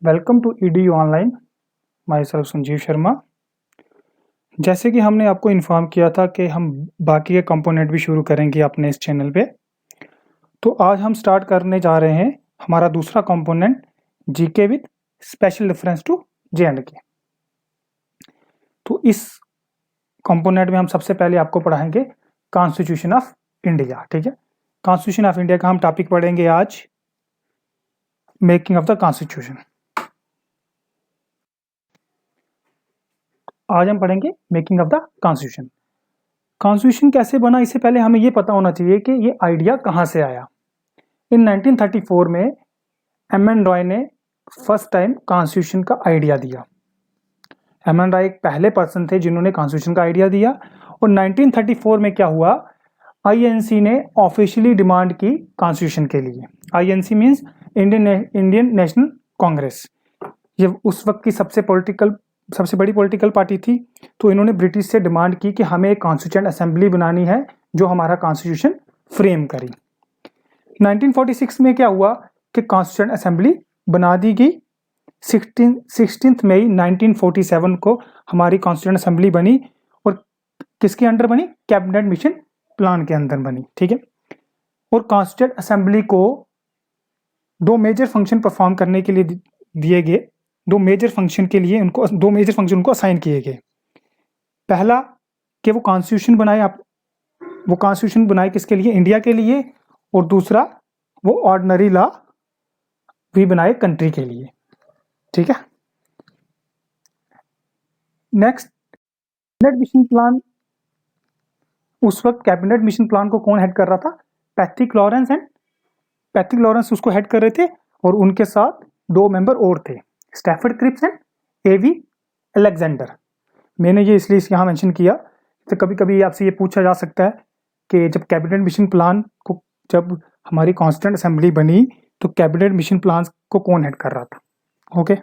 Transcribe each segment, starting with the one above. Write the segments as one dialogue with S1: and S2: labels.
S1: Welcome to EDU online. Myself Sanjeev Sharma. जैसे कि हमने आपको इन्फॉर्म किया था कि हम बाकी के कंपोनेंट भी शुरू करेंगे अपने इस चैनल पे, तो आज हम स्टार्ट करने जा रहे हैं हमारा दूसरा component GK with special reference to J&K। तो इस कंपोनेंट में हम सबसे पहले आपको पढ़ाएंगे कॉन्स्टिट्यूशन ऑफ इंडिया। ठीक है, कॉन्स्टिट्यूशन ऑफ इंडिया का हम टॉपिक पढ़ेंगे आज, मेकिंग ऑफ द कॉन्स्टिट्यूशन। आज हम पढ़ेंगे making of the constitution. Constitution कैसे बना, इससे पहले हमें ये पता होना चाहिए कि ये आइडिया कहाँ से आया। इन 1934 में एम.एन. रॉय ने फर्स्ट टाइम कॉन्स्टिट्यूशन का आइडिया दिया। एम.एन. रॉय एक पहले पर्सन थे जिन्होंने कॉन्स्टिट्यूशन का आइडिया दिया, और 1934 में क्या हुआ, आईएनसी ने ऑफिशियली डिमांड की कॉन्स्टिट्यूशन के लिए। INC means Indian national Congress. ये उस वक्त की सबसे बड़ी पॉलिटिकल पार्टी थी। तो इन्होंने ब्रिटिश से डिमांड की कि हमें एक कॉन्स्टिट्यूएंट असेंबली बनानी है जो हमारा कॉन्स्टिट्यूशन फ्रेम करे। 1946 में क्या हुआ कि कॉन्स्टिट्यूएंट असेंबली बना दी गई। 16 मई 1947 को हमारी कॉन्स्टिट्यूएंट असेंबली बनी, और किसके अंडर बनी, कैबिनेट मिशन प्लान के अंदर बनी। ठीक है, और कॉन्स्टिट्यूएंट असेंबली को दो मेजर फंक्शन परफॉर्म करने के लिए दिए गए। दो मेजर फंक्शन उनको असाइन किए गए। पहला कि वो कॉन्स्टिट्यूशन बनाए किसके लिए, इंडिया के लिए, और दूसरा वो ऑर्डिनरी लॉ भी बनाए कंट्री के लिए। ठीक है, नेक्स्ट कैबिनेट मिशन प्लान। उस वक्त कैबिनेट मिशन प्लान को कौन हेड कर रहा था, पैट्रिक लॉरेंस उसको हेड कर रहे थे, और उनके साथ दो मेंबर और थे, Stafford Cripps and A V Alexander. मैंने ये इसलिए यहाँ मेंशन किया तो कभी कभी आपसे ये पूछा जा सकता है कि जब हमारी कॉन्स्टिट्यूएंट असेंबली बनी तो कैबिनेट मिशन प्लान को कौन हेड कर रहा था। ओके,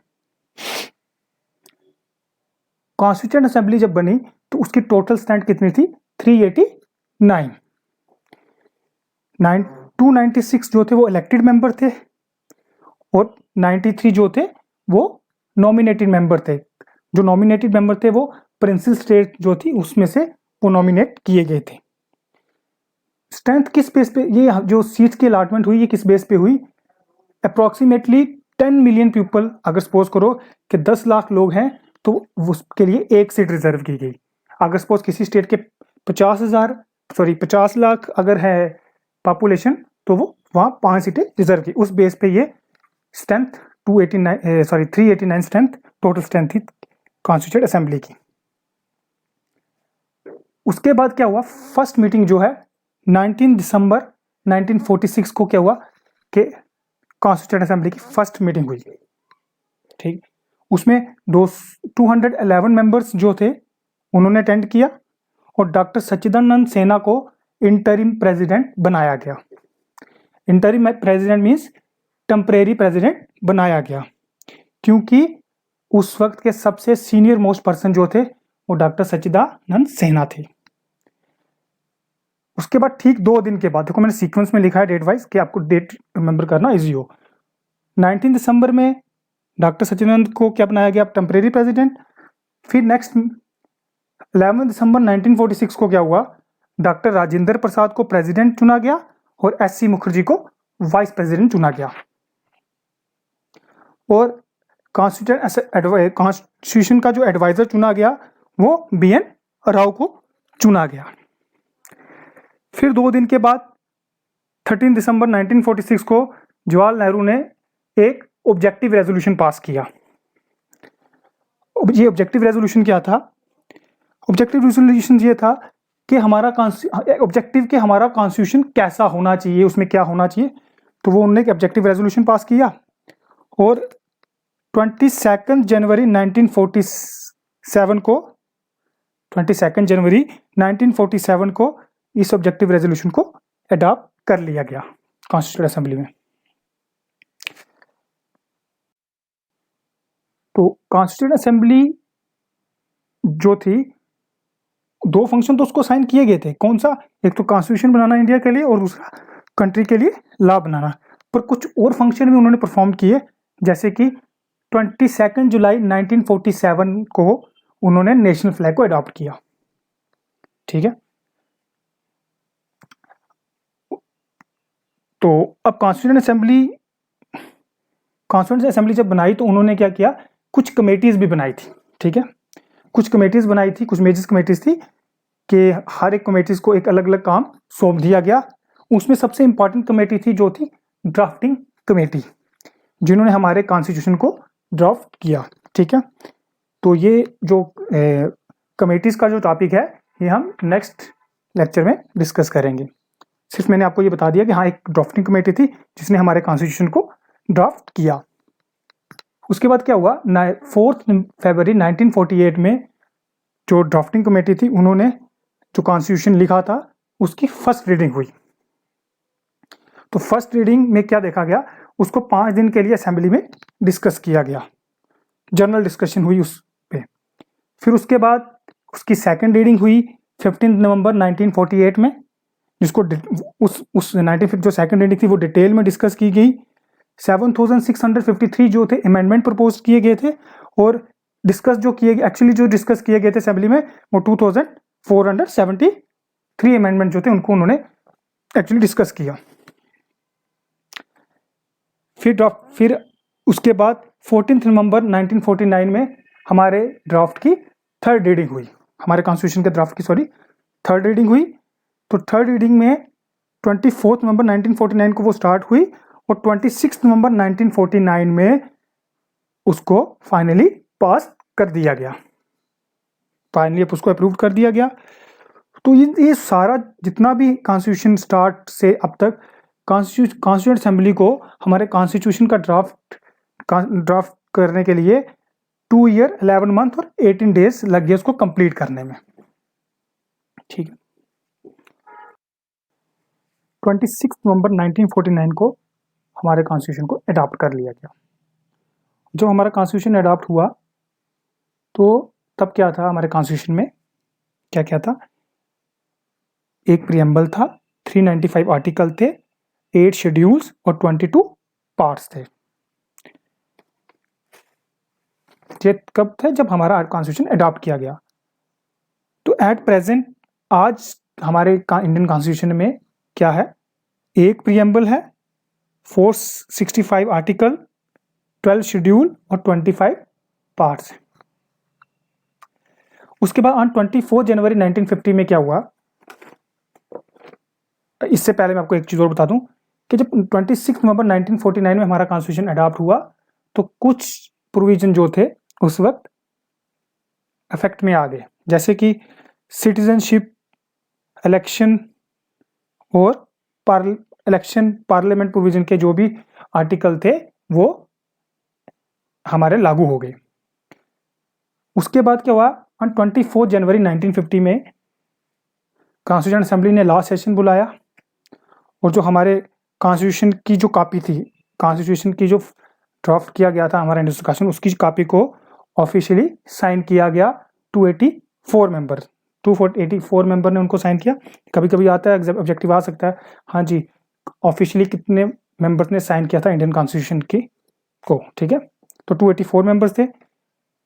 S1: कॉन्स्टिट्यूएंट असेंबली जब बनी तो उसकी टोटल स्ट्रेंथ कितनी थी, 389। 296 जो थे वो इलेक्टेड मेंबर थे, और 93 जो थे वो नॉमिनेटेड मेंबर थे। जो नॉमिनेटेड मेंबर थे वो प्रिंसिपल स्टेट जो थी उसमें से वो नॉमिनेट किए गए थे। स्ट्रेंथ किस बेस पे, ये जो सीट्स की अलॉटमेंट हुई, ये किस बेस पे हुई, अप्रोक्सीमेटली 10 मिलियन पीपल। अगर सपोज करो कि 10 लाख लोग हैं तो उसके लिए एक सीट रिजर्व की गई। अगर सपोज किसी स्टेट के 50 लाख अगर है पॉपुलेशन तो वो वहाँ 5 सीटें रिजर्व की। उस बेस पे ये स्ट्रेंथ 389 स्ट्रेंथ टोटल स्ट्रेंथ थी कॉन्स्टिट्यूएंट असेंबली की। उसके बाद क्या हुआ, फर्स्ट मीटिंग जो है 19 दिसंबर 1946 को क्या हुआ कि कॉन्स्टिट्यूएंट असेंबली की फर्स्ट मीटिंग हुई। ठीक, उसमें 211 मेंबर्स जो थे उन्होंने अटेंड किया, और डॉक्टर सच्चिदानंद सिन्हा को इंटरिम प्रेसिडेंट बनाया गया। Interim president means temporary president बनाया गया, क्योंकि उस वक्त के सबसे सीनियर मोस्ट पर्सन जो थे वो डॉक्टर सच्चिदानंद सिन्हा थे। उसके बाद ठीक 2 दिन के बाद, देखो मैंने सीक्वेंस में लिखा है डेट वाइज कि आपको डेट रिमेंबर करना इजी हो। 19 दिसंबर में डॉक्टर सच्चिदानंद को क्या बनाया गया, टेम्परेरी प्रेसिडेंट। फिर नेक्स्ट 11 दिसंबर 1946 को क्या हुआ, डॉक्टर राजेंद्र प्रसाद को प्रेसिडेंट चुना गया, और S.C. मुखर्जी को वाइस प्रेसिडेंट चुना गया, और कॉन्स्टिट्यूशन का जो एडवाइजर चुना गया वो B.N. राव को चुना गया। फिर 2 दिन के बाद 13 दिसंबर 1946 को जवाहरलाल नेहरू ने एक ऑब्जेक्टिव रेजोल्यूशन पास किया। ये ऑब्जेक्टिव रेजोल्यूशन क्या था, ऑब्जेक्टिव रेजोल्यूशन ये था कि हमारा कॉन्स्टिट्यूशन कैसा होना चाहिए, उसमें क्या होना चाहिए। तो वो उन्होंने एक ऑब्जेक्टिव रेजोल्यूशन पास किया, और 22 जनवरी 1947 को इस ऑब्जेक्टिव रेजोल्यूशन को अडॉप्ट कर लिया गया कॉन्स्टिट्यूएंट असेंबली में। तो कॉन्स्टिट्यूएंट असेंबली जो थी, 2 फंक्शन तो उसको साइन किए गए थे। कौन सा, एक तो कॉन्स्टिट्यूशन बनाना इंडिया के लिए, और दूसरा कंट्री के लिए लॉ बनाना। पर कुछ और फंक्शन भी उन्होंने परफॉर्म किए, जैसे कि 22 जुलाई 1947 को उन्होंने नेशनल फ्लैग को अडॉप्ट किया। ठीक है, तो अब कॉन्स्टिट्यूएंट असेंबली जब बनाई तो उन्होंने क्या किया, कुछ कमेटीज भी बनाई थी। ठीक है, कुछ कमेटीज बनाई थी, कुछ मेजर कमेटीज थी कि हर एक कमेटीज को एक अलग अलग काम सौंप दिया गया। उसमें सबसे इंपॉर्टेंट कमेटी थी जो थी ड्राफ्टिंग कमेटी, जिन्होंने हमारे कॉन्स्टिट्यूशन को ड्राफ्ट किया। ठीक है, तो ये जो कमेटीज का जो टॉपिक है ये हम नेक्स्ट लेक्चर में डिस्कस करेंगे। सिर्फ मैंने आपको ये बता दिया कि हाँ, एक ड्राफ्टिंग कमेटी थी जिसने हमारे कॉन्स्टिट्यूशन को ड्राफ्ट किया। उसके बाद क्या हुआ, 4 फरवरी 1948 में जो ड्राफ्टिंग कमेटी थी उन्होंने जो कॉन्स्टिट्यूशन लिखा था उसकी फर्स्ट रीडिंग हुई। तो फर्स्ट रीडिंग में क्या देखा गया, उसको 5 दिन के लिए असेंबली में डिस्कस किया गया, जनरल डिस्कशन हुई उस पे। फिर उसके बाद उसकी सेकंड रीडिंग हुई 15 नवंबर 1948 में, जिसको उस 1950 जो सेकंड रीडिंग थी वो डिटेल में डिस्कस की गई। 7653 जो थे अमेंडमेंट प्रपोज किए गए थे, और डिस्कस जो किए गए थे असेंबली में वो 2473 अमेंडमेंट जो थे उनको उन्होंने एक्चुअली डिस्कस किया। फिर उसके बाद 14 नवंबर 1949 में हमारे ड्राफ्ट की थर्ड रीडिंग हुई, हमारे कॉन्स्टिट्यूशन के ड्राफ्ट की थर्ड रीडिंग हुई। तो थर्ड रीडिंग में 24 नवंबर 1949 को वो स्टार्ट हुई और 26 नवंबर 1949 में उसको फाइनली पास कर दिया गया, फाइनली उसको अप्रूव कर दिया गया। तो ये सारा जितना भी कॉन्स्टिट्यूशन स्टार्ट से अब तक कॉन्स्टिट्यूएंट असेंबली को हमारे कॉन्स्टिट्यूशन का ड्राफ्ट करने के लिए 2 ईयर 11 मंथ और 18 डेज लग गए उसको कंप्लीट करने में। ठीक है, 26 नवंबर 1949 को हमारे कॉन्स्टिट्यूशन को अडॉप्ट कर लिया गया। जब हमारा कॉन्स्टिट्यूशन अडॉप्ट हुआ तो तब क्या था, हमारे कॉन्स्टिट्यूशन में क्या क्या था, एक प्रीएम्बल था, 395 आर्टिकल थे, 8 शेड्यूल्स और 22 पार्ट्स थे। ये कब थे, जब हमारा कॉन्स्टिट्यूशन अडॉप्ट किया गया। तो एट प्रेजेंट आज हमारे इंडियन कॉन्स्टिट्यूशन में क्या है, एक प्रीएम्बल है, 465 आर्टिकल, 12 शेड्यूल और 25 पार्ट्स। उसके बाद ऑन 24 जनवरी 1950 में क्या हुआ, इससे पहले मैं आपको एक चीज और बता दूं कि जब 26 नवंबर 1949 में हमारा कॉन्स्टिट्यूशन अडॉप्ट हुआ तो कुछ प्रोविजन जो थे उस वक्त इफेक्ट में आ गए, जैसे कि सिटीजनशिप, इलेक्शन और पार्लियामेंट प्रोविजन के जो भी आर्टिकल थे वो हमारे लागू हो गए। उसके बाद क्या हुआ, ऑन 24 जनवरी 1950 में कॉन्स्टिट्यूएंट असेंबली ने लास्ट सेशन बुलाया और जो हमारे कॉन्स्टिट्यूशन की जो कॉपी थी, कॉन्स्टिट्यूशन की जो ड्राफ्ट किया गया था हमारा इंडियन कॉन्स्टिट्यूशन, उसकी कॉपी को ऑफिशियली साइन किया गया 284 मेंबर ने उनको साइन किया। कभी कभी आता है ऑब्जेक्टिव आ सकता है, हाँ जी ऑफिशियली कितने मेंबर्स ने साइन किया था इंडियन कॉन्स्टिट्यूशन की को। ठीक है, तो 284 मेंबर्स थे।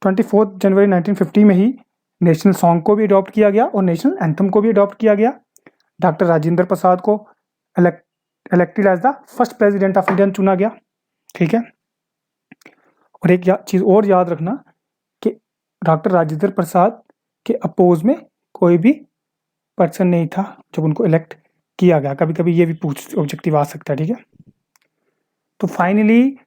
S1: 24 जनवरी 1950 में ही नेशनल सॉन्ग को भी अडॉप्ट किया गया और नेशनल एंथम को भी अडॉप्ट किया गया। डॉक्टर राजेंद्र प्रसाद को elected as the first president of India चुना गया। ठीक है, और एक चीज और याद रखना कि डॉक्टर राजेंद्र प्रसाद के अपोज में कोई भी पर्सन नहीं था जब उनको इलेक्ट किया गया। कभी कभी ये भी ऑब्जेक्टिव आ सकता है। ठीक है, तो फाइनली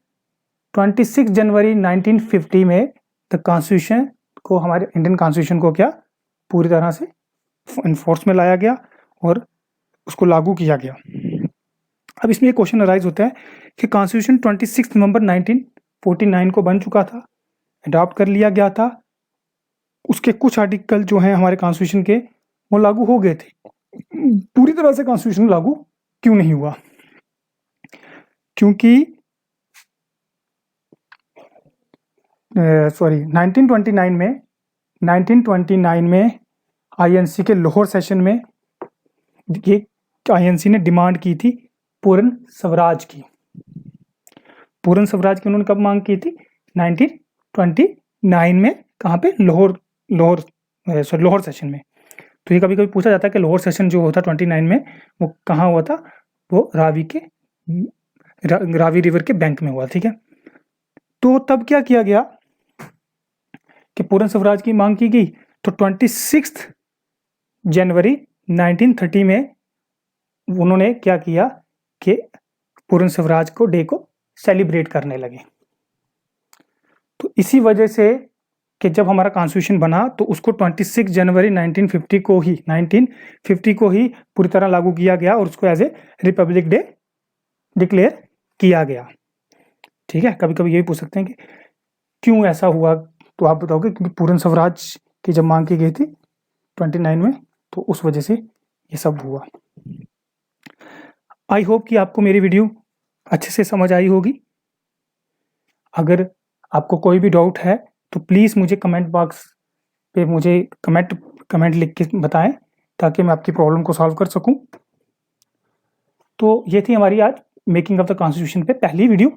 S1: 26 जनवरी 1950 में द कॉन्स्टिट्यूशन को, हमारे इंडियन कॉन्स्टिट्यूशन को क्या पूरी तरह से इन्फोर्स में लाया गया और उसको लागू किया गया। अब इसमें एक क्वेश्चन अराइज होता है कि कॉन्स्टिट्यूशन 26 नवंबर 1949 को बन चुका था, अडॉप्ट कर लिया गया था, उसके कुछ आर्टिकल जो हैं हमारे कॉन्स्टिट्यूशन के वो लागू हो गए थे, पूरी तरह से कॉन्स्टिट्यूशन लागू क्यों नहीं हुआ? क्योंकि 1929 में आईएनसी के लाहौर सेशन में ये आईएनसी ने डिमांड की थी पूर्ण स्वराज की। पूर्ण स्वराज की उन्होंने कब मांग की थी? 1929 में कहाँ पे लाहौर सेशन में। तो ये कभी कभी पूछा जाता है कि लाहौर सेशन जो होता 29 में वो कहाँ हुआ था, वो रावी रिवर के बैंक में हुआ। ठीक है, तो तब क्या किया गया कि पूर्ण स्वराज की मांग की गई। तो 26 जनवरी 1930 में उन्होंने क्या किया कि पूर्ण स्वराज को डे को सेलिब्रेट करने लगे। तो इसी वजह से कि जब हमारा कॉन्स्टिट्यूशन बना तो उसको 26 जनवरी 1950 को ही पूरी तरह लागू किया गया और उसको as a republic day declare किया गया। ठीक है, कभी कभी ये भी पूछ सकते हैं कि क्यों ऐसा हुआ, तो आप बताओगे क्योंकि पूर्ण स्वराज की जब मांग की गई थी 29 में, तो उस वजह से ये सब हुआ। आई होप कि आपको मेरी वीडियो अच्छे से समझ आई होगी। अगर आपको कोई भी डाउट है तो प्लीज़ मुझे कमेंट बॉक्स पे मुझे कमेंट लिख के बताएं ताकि मैं आपकी प्रॉब्लम को सॉल्व कर सकूं। तो ये थी हमारी आज मेकिंग ऑफ द कॉन्स्टिट्यूशन पे पहली वीडियो।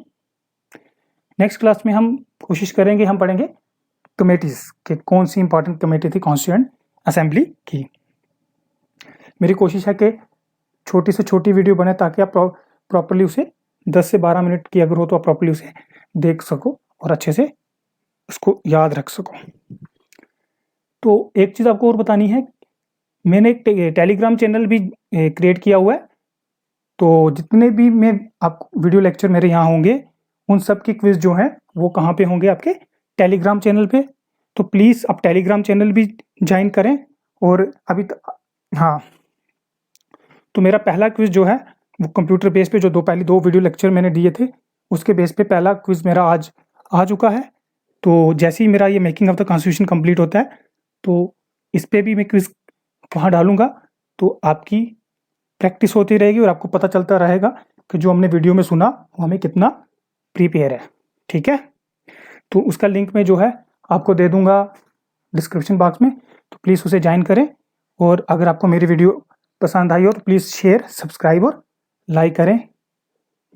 S1: नेक्स्ट क्लास में हम कोशिश करेंगे, हम पढ़ेंगे कमेटीज़ कि कौन सी इंपॉर्टेंट कमेटी थी कॉन्स्टिट्यूएंट असेंबली की। मेरी कोशिश है कि छोटी से छोटी वीडियो बने ताकि आप प्रॉपरली उसे 10 से 12 मिनट की अगर हो तो आप प्रॉपरली उसे देख सको और अच्छे से उसको याद रख सको। तो एक चीज़ आपको और बतानी है, मैंने एक टेलीग्राम चैनल भी क्रिएट किया हुआ है। तो जितने भी मैं आपको वीडियो लेक्चर मेरे यहाँ होंगे उन सब की क्विज जो हैं वो कहाँ पे होंगे, आपके टेलीग्राम चैनल पे। तो प्लीज़ आप टेलीग्राम चैनल भी ज्वाइन करें। और अभी हाँ, तो मेरा पहला क्विज जो है वो कंप्यूटर बेस पे जो पहले दो वीडियो लेक्चर मैंने दिए थे उसके बेस पे पहला क्विज मेरा आज आ चुका है। तो जैसे ही मेरा ये making of the constitution complete होता है तो इस पे भी मैं क्विज वहाँ डालूंगा, तो आपकी प्रैक्टिस होती रहेगी और आपको पता चलता रहेगा कि जो हमने वीडियो में सुना वो हमें कितना प्रिपेयर है। ठीक है, तो उसका लिंक मैं जो है आपको दे दूंगा डिस्क्रिप्शन बॉक्स में, तो प्लीज़ उसे ज्वाइन करें। और अगर आपको मेरी वीडियो पसंद आई हो तो प्लीज़ शेयर, सब्सक्राइब और लाइक करें।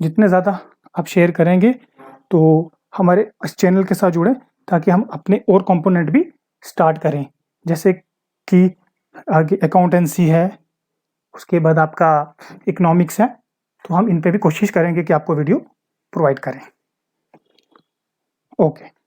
S1: जितने ज़्यादा आप शेयर करेंगे तो हमारे इस चैनल के साथ जुड़ें ताकि हम अपने और कंपोनेंट भी स्टार्ट करें, जैसे कि आगे अकाउंटेंसी है, उसके बाद आपका इकोनॉमिक्स है। तो हम इन पे भी कोशिश करेंगे कि आपको वीडियो प्रोवाइड करें। ओके।